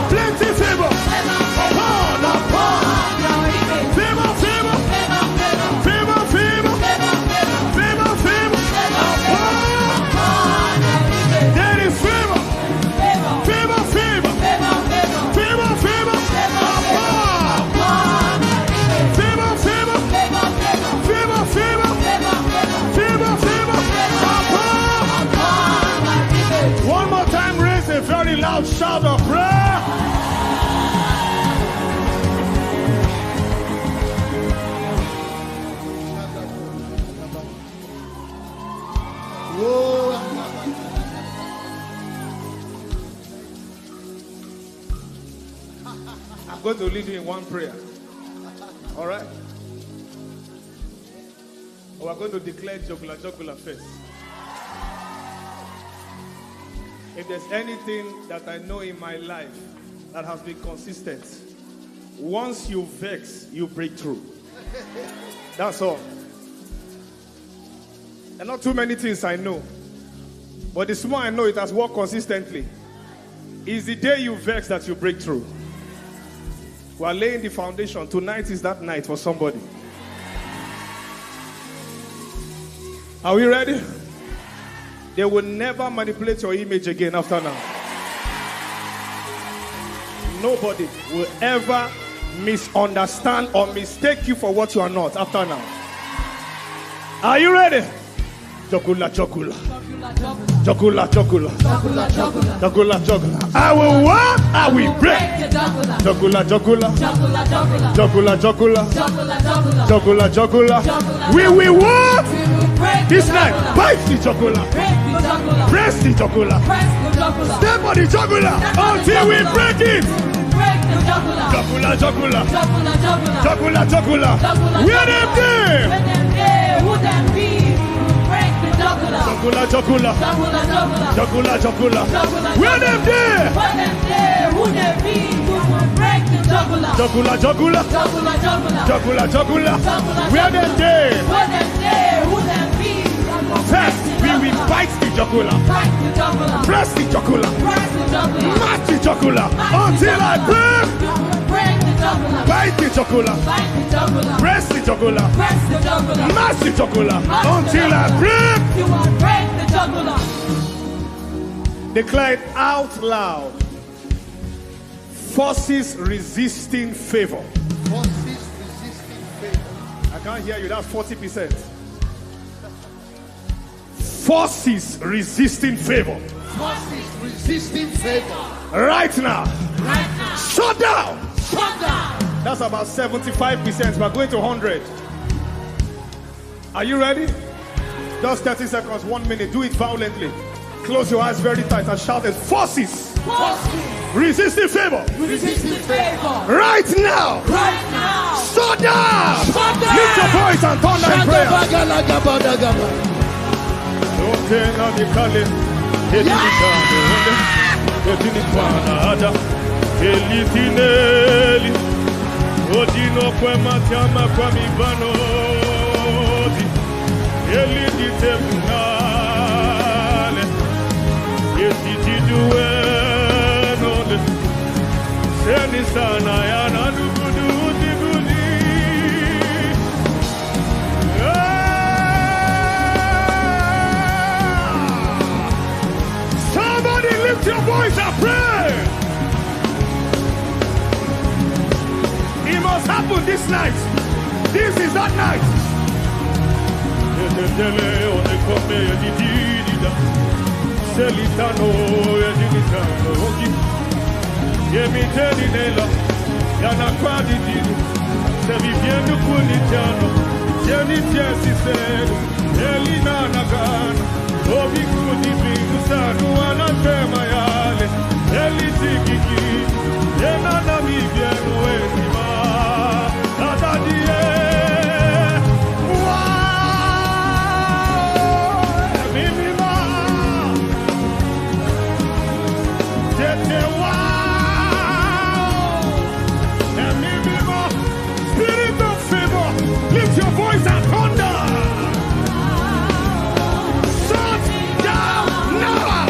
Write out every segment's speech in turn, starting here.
Plenty favor. Loud shout of prayer. I'm going to lead you in one prayer. All right? We're going to declare Jogula first. If there's anything that I know in my life that has been consistent, once you vex, you break through. That's all. And not too many things I know, but the small I know it has worked consistently. It's the day you vex that you break through. We are laying the foundation. Tonight is that night for somebody. Are we ready? They will never manipulate your image again after now. Nobody will ever misunderstand or mistake you for what you are not after now. Are you ready? Jogula. I will walk, I will break. Jogula. We will walk. This night, bite the jugular, press the jugular, step on the jugular until we break it. Jugular. Where them there? Who them be? Break the jugular. Jugular. Where them there? Who them be? Break the jugular. Jugular. Where them there? Who them be? First, we will bite the jugular, press the jugular, match the jugular until I break. Bite the jugular, press the jugular, match the jugular until I break. Declare it out loud. Forces resisting favor. I can't hear you. That's 40%. Forces resisting favor. Right now. Shut down. That's about 75%. We're going to 100. Are you ready? Just 30 seconds, 1 minute. Do it violently. Close your eyes very tight and shout it. Forces. Resisting favor. Right now. Shut down. Lift your voice and turn down prayer. Somebody lift your voice and pray. It must happen this night. This is that night. Spirit of favor, lift your voice and thunder. Shut down now.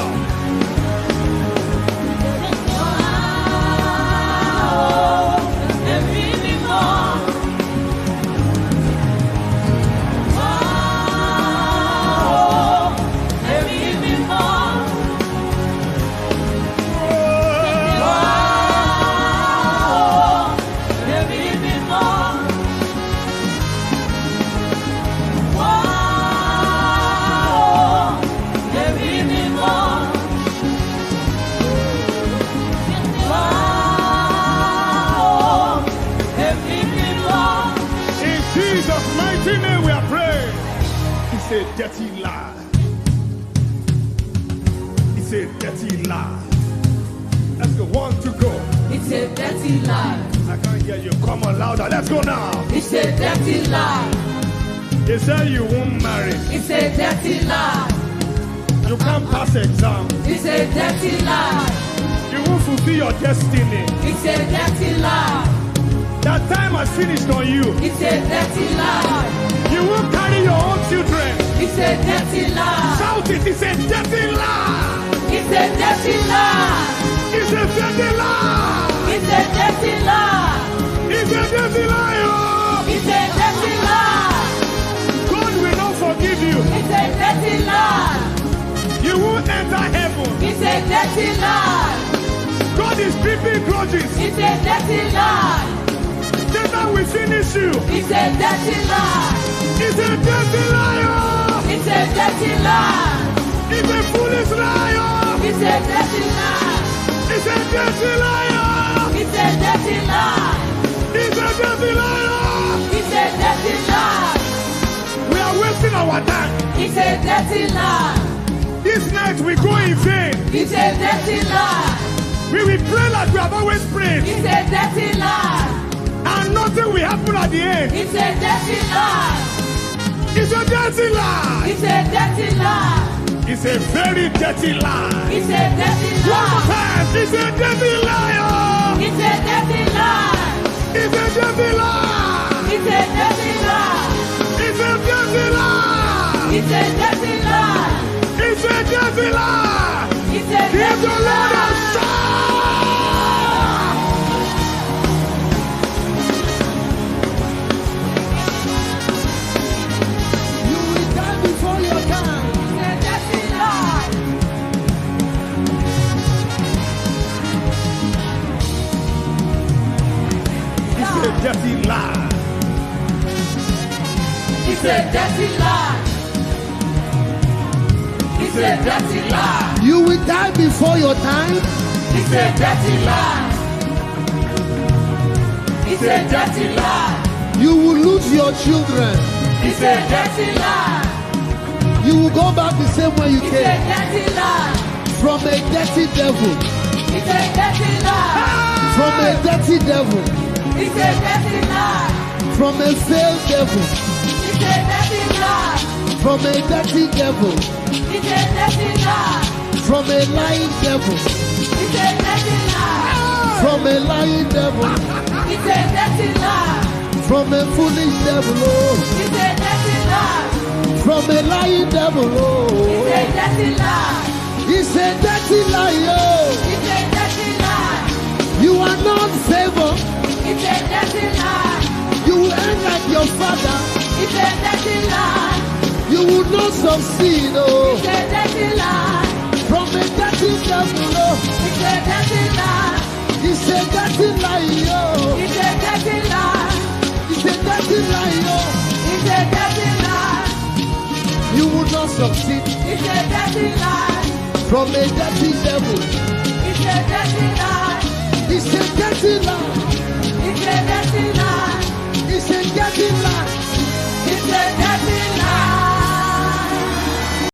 a dirty lie. It's a dirty lie. Let's go. 1, 2, go. It's a dirty lie. I can't hear you. Come on louder. Let's go now. It's a dirty lie. They say you won't marry. It's a dirty lie. You can't pass exam. It's a dirty lie. You won't fulfill your destiny. It's a dirty lie. That time has finished on you. It's a dirty lie. You won't carry your own children. It's a dirty lie. Shout it. It's a dirty lie. It's a dirty lie. It's a dirty lie. It's a dirty lie. It's a dirty lie. Oh. It's a dirty lie. God will not forgive you. It's a dirty lie. You won't enter heaven. It's a dirty lie. God is keeping grudges. It's a dirty lie. Satan will finish you. It's a dirty lie. It's a dirty liar. It's a dirty lie. It's a foolish liar. It's a dirty lie. It's a dirty liar. It's a dirty lie. It's a dirty liar. It's a dirty lie. We are wasting our time. It's a dirty lie. This night we go in vain. It's a dirty lie. We will pray like we have always prayed. It's a dirty lie. And nothing will happen at the end. It's a dirty lie. It's a dirty lie. It's a dirty lie. It's a very dirty lie. It's a dirty One more lie. time. It's a dirty liar. It's a dirty lie. It's a dirty lie. It's a dirty lie. It's a dirty lie. It's a dirty lie. It's a dirty lie. It's a Give the dirty Lord a lie. shout. You will die before your time. It's a dirty lie. It's a dirty lie. It's a dirty lie. It's a dirty lie. You will die before your time. It's a dirty lie. It's a dirty lie. You will lose your children. It's a dirty lie. You will go back the same way you It's a came. dirty lie. From a dirty devil. It's a dirty lie. From a dirty devil. It's a dirty lie. From a failed devil. It's a dirty lie. From a dirty devil. It's a dirty lie. From a lying devil. It's a dirty lie. From a lying devil. It's a dirty lie. From a foolish devil. Oh. It's a dirty lie. From a lying devil. It's Oh. a dirty lie. It's a dirty lie. Oh. It's a dirty lie. You are not favored. It's a dirty lie. You will end like your father. It's a dirty lie. You will not succeed. Oh. It's a dirty lie. From a dirty devil. Oh. It's a dirty lie. It's a dirty lie. Oh. It's a dirty lie. It's a dirty lie. Oh. It's a dirty lie. You will not succeed. It's a dirty lie. From a dirty devil. It's a dirty lie. It's a dirty lie.